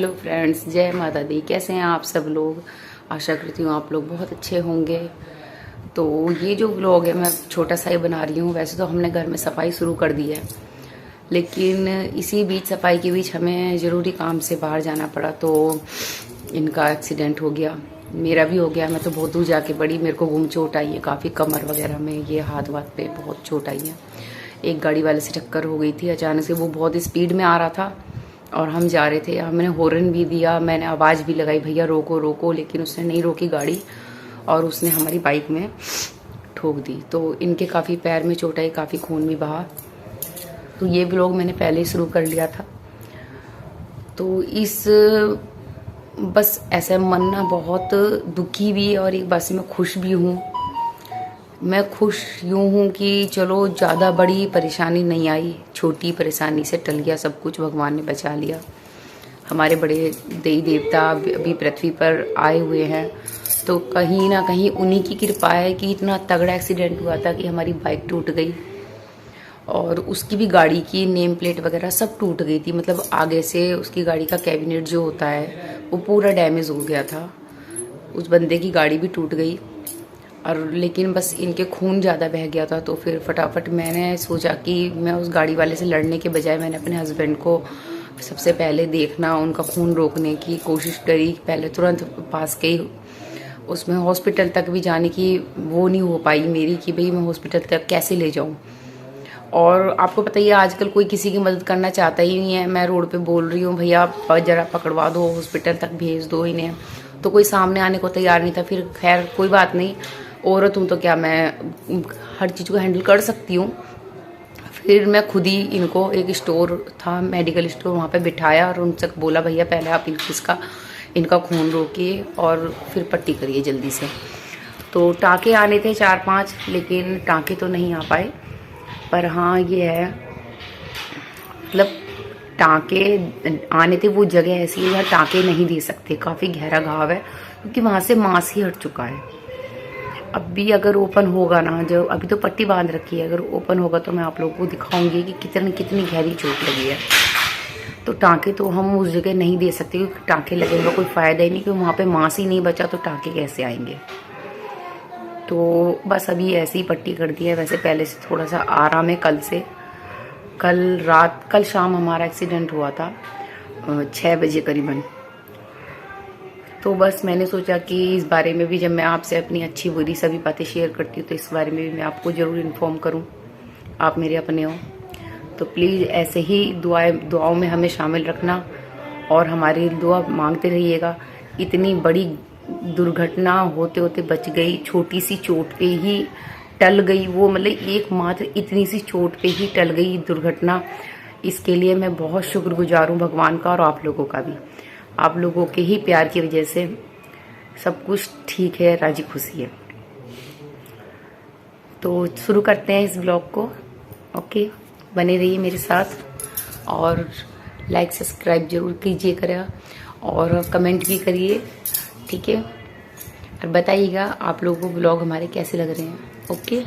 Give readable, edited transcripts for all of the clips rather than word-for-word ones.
Hello friends, जय माता दी। कैसे हैं आप सब लोग? आशा करती हूँ आप लोग बहुत अच्छे होंगे। तो ये जो व्लॉग है मैं छोटा सा ही बना रही हूँ। वैसे तो हमने घर में सफाई शुरू कर दी है, लेकिन इसी बीच सफाई के बीच हमें ज़रूरी काम से बाहर जाना पड़ा, तो इनका एक्सीडेंट हो गया। मेरा भी हो गया। मैं तो बहुत दूर जाके पड़ी। मेरे को गुम चोट आई है काफ़ी, कमर वगैरह में, ये हाथ वाथ पे बहुत चोट आई है। एक गाड़ी वाले से टक्कर हो गई थी अचानक से। वो बहुत स्पीड में आ रहा था और हम जा रहे थे। हमने हॉर्न भी दिया, मैंने आवाज़ भी लगाई, भैया रोको रोको, लेकिन उसने नहीं रोकी गाड़ी और उसने हमारी बाइक में ठोक दी। तो इनके काफ़ी पैर में चोट आई, काफ़ी खून भी बहा। तो ये व्लॉग मैंने पहले ही शुरू कर लिया था। तो इस बस ऐसा मन ना बहुत दुखी भी और एक बात से मैं खुश भी हूँ। मैं खुश यूँ हूँ कि चलो ज़्यादा बड़ी परेशानी नहीं आई, छोटी परेशानी से टल गया सब कुछ, भगवान ने बचा लिया। हमारे बड़े देवी देवता अभी पृथ्वी पर आए हुए हैं, तो कहीं ना कहीं उन्हीं की कृपा है कि इतना तगड़ा एक्सीडेंट हुआ था कि हमारी बाइक टूट गई और उसकी भी गाड़ी की नेम प्लेट वगैरह सब टूट गई थी। मतलब आगे से उसकी गाड़ी का कैबिनेट जो होता है वो पूरा डैमेज हो गया था। उस बंदे की गाड़ी भी टूट गई और लेकिन बस इनके खून ज़्यादा बह गया था। तो फिर फटाफट मैंने सोचा कि मैं उस गाड़ी वाले से लड़ने के बजाय मैंने अपने हस्बैंड को सबसे पहले देखना, उनका खून रोकने की कोशिश करी। पहले तुरंत पास गई, उसमें हॉस्पिटल तक भी जाने की वो नहीं हो पाई मेरी कि भाई मैं हॉस्पिटल तक कैसे ले जाऊं। और आपको पता ही है आजकल कोई किसी की मदद करना चाहता ही नहीं है। मैं रोड पे बोल रही हूँ भैया ज़रा पकड़वा दो, हॉस्पिटल तक भेज दो इन्हें, तो कोई सामने आने को तैयार नहीं था। फिर खैर कोई बात नहीं, औरत हूँ तो क्या मैं हर चीज़ को हैंडल कर सकती हूँ। फिर मैं खुद ही इनको, एक स्टोर था मेडिकल स्टोर, वहाँ पे बिठाया और उनसे बोला भैया पहले आप इनका खून रोकिए और फिर पट्टी करिए जल्दी से। तो टाँके आने थे 4-5, लेकिन टाँके तो नहीं आ पाए। पर हाँ ये है, मतलब टाँके आने थे। वो जगह ऐसी है जहाँ टाँके नहीं दे सकते, काफ़ी गहरा घाव है क्योंकि वहाँ से मांस ही हट चुका है। अब भी अगर ओपन होगा ना, जो अभी तो पट्टी बांध रखी है, अगर ओपन होगा तो मैं आप लोगों को दिखाऊंगी कि कितनी गहरी चोट लगी है। तो टाँके तो हम उस जगह नहीं दे सकते क्योंकि टाँके लगेगा कोई फ़ायदा ही नहीं, क्योंकि वहाँ पे मांस ही नहीं बचा तो टाँके कैसे आएंगे। तो बस अभी ऐसे ही पट्टी कर दी है। वैसे पहले से थोड़ा सा आराम है कल से। कल शाम हमारा एक्सीडेंट हुआ था 6 बजे करीबन। तो बस मैंने सोचा कि इस बारे में भी जब मैं आपसे अपनी अच्छी बुरी सभी बातें शेयर करती हूँ तो इस बारे में भी मैं आपको ज़रूर इन्फॉर्म करूँ। आप मेरे अपने हो तो प्लीज़ ऐसे ही दुआओं में हमें शामिल रखना और हमारी दुआ मांगते रहिएगा। इतनी बड़ी दुर्घटना होते होते बच गई, छोटी सी चोट पे ही टल गई वो, मतलब एकमात्र इतनी सी चोट पे ही टल गई दुर्घटना। इसके लिए मैं बहुत शुक्रगुजार हूँ भगवान का और आप लोगों का भी। आप लोगों के ही प्यार की वजह से सब कुछ ठीक है, राजी खुशी है। तो शुरू करते हैं इस ब्लॉग को। ओके, बने रहिए मेरे साथ और लाइक सब्सक्राइब जरूर कीजिएगा और कमेंट भी करिए, ठीक है। और बताइएगा आप लोगों को ब्लॉग हमारे कैसे लग रहे हैं। ओके,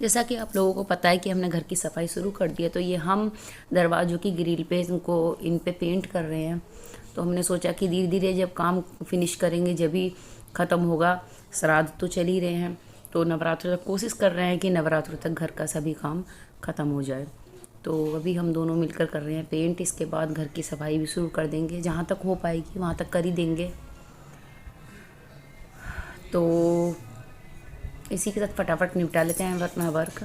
जैसा कि आप लोगों को पता है कि हमने घर की सफाई शुरू कर दी है, तो ये हम दरवाज़ों की ग्रिल पे इन पे पेंट कर रहे हैं। तो हमने सोचा कि धीरे धीरे जब काम फिनिश करेंगे जब भी ख़त्म होगा। श्राद्ध तो चल ही रहे हैं, तो नवरात्र तक कोशिश कर रहे हैं कि नवरात्र तक घर का सभी काम ख़त्म हो जाए। तो अभी हम दोनों मिलकर कर रहे हैं पेंट। इसके बाद घर की सफाई भी शुरू कर देंगे, जहाँ तक हो पाएगी वहाँ तक कर ही देंगे। तो इसी के साथ फटाफट निपटा लेते हैं अपना वर्क।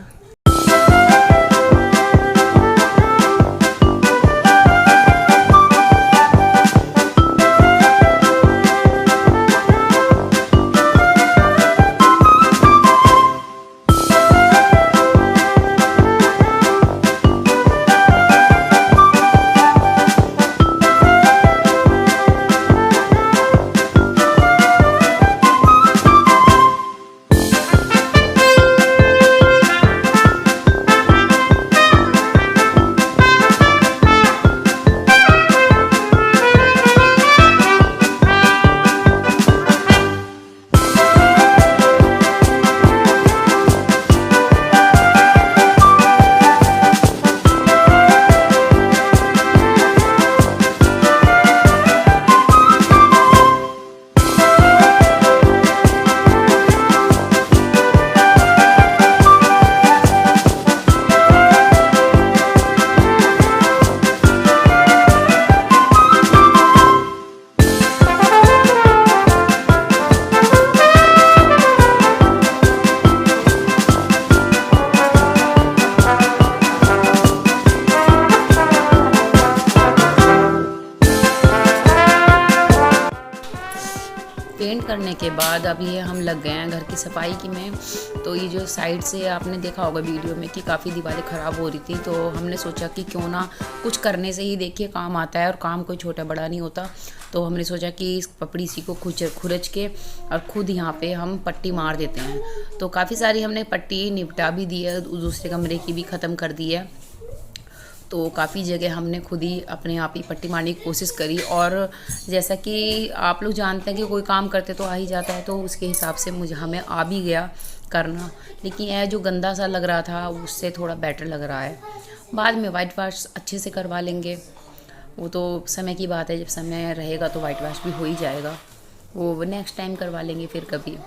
के बाद अब ये हम लग गए हैं घर की सफाई की में। तो ये जो साइड से आपने देखा होगा वीडियो में कि काफ़ी दीवारें ख़राब हो रही थी, तो हमने सोचा कि क्यों ना कुछ करने से ही देखिए काम आता है, और काम कोई छोटा बड़ा नहीं होता। तो हमने सोचा कि इस पपड़ी सी को खुरच के और ख़ुद यहाँ पे हम पट्टी मार देते हैं। तो काफ़ी सारी हमने पट्टी निपटा भी दी है, दूसरे कमरे की भी ख़त्म कर दी है। तो काफ़ी जगह हमने खुद ही अपने आप ही पट्टी मारने की कोशिश करी। और जैसा कि आप लोग जानते हैं कि कोई काम करते तो आ ही जाता है, तो उसके हिसाब से हमें आ भी गया करना। लेकिन यह जो गंदा सा लग रहा था उससे थोड़ा बेटर लग रहा है। बाद में वाइट वॉश अच्छे से करवा लेंगे, वो तो समय की बात है, जब समय रहेगा तो वाइट वॉश भी हो ही जाएगा, वो नेक्स्ट टाइम करवा लेंगे फिर कभी।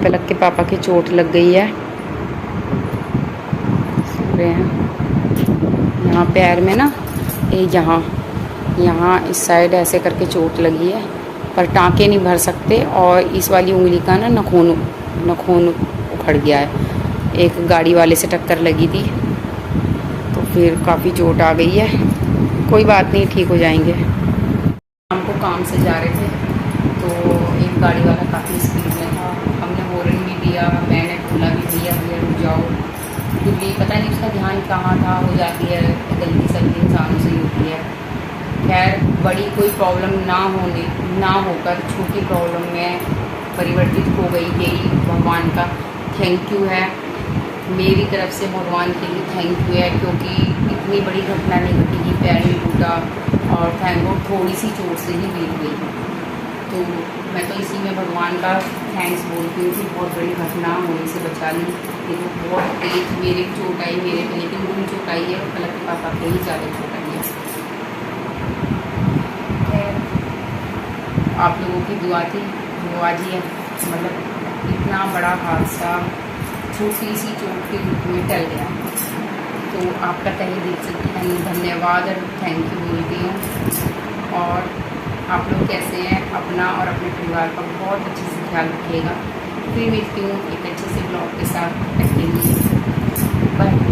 पलक के पापा की चोट लग गई है, यहाँ पैर में ना, यहाँ इस साइड ऐसे करके चोट लगी है, पर टाँके नहीं भर सकते। और इस वाली उंगली का ना नखून उखड़ गया है, एक गाड़ी वाले से टक्कर लगी थी, तो फिर काफ़ी चोट आ गई है। कोई बात नहीं, ठीक हो जाएंगे। हमको काम से जा रहे थे, तो एक गाड़ी वाला काफ़ी स्पीड में था, हमने हॉर्न भी दिया, मैंने बोला भी भैया रुक जाओ, क्योंकि पता नहीं उसका ध्यान कहाँ था, हो जाती है गलती सलती इंसानों से होती है। खैर बड़ी कोई प्रॉब्लम ना होकर छोटी प्रॉब्लम में परिवर्तित हो गई, यही भगवान का थैंक यू है, मेरी तरफ से भगवान के लिए थैंक यू है, क्योंकि इतनी बड़ी घटना नहीं घटी कि पैर भी टूटा, और थैंक गॉड थोड़ी सी चोट से ही गिर गई। तो मैं तो इसी में भगवान का थैंक्स बोलती हूँ कि बहुत बड़ी घटना होने से बचा ली। ये तो बहुत तेज मेरे चोट आई, मेरे पे लेकिन बुरी चोट आई है, पलक के पापा पे ही ज़्यादा चोट आई है। आप लोगों की दुआ थी, दुआ जी है, मतलब इतना बड़ा हादसा छोटी सी चोट के रूप में टल गया। तो आपका तहे दिल से धन्यवाद और थैंक यू बोलती हूँ। और आप लोग कैसे हैं, अपना और अपने परिवार का बहुत अच्छे से ख्याल रखिएगा। फिर मिलती हूँ एक अच्छे से ब्लॉग के साथ। बाय।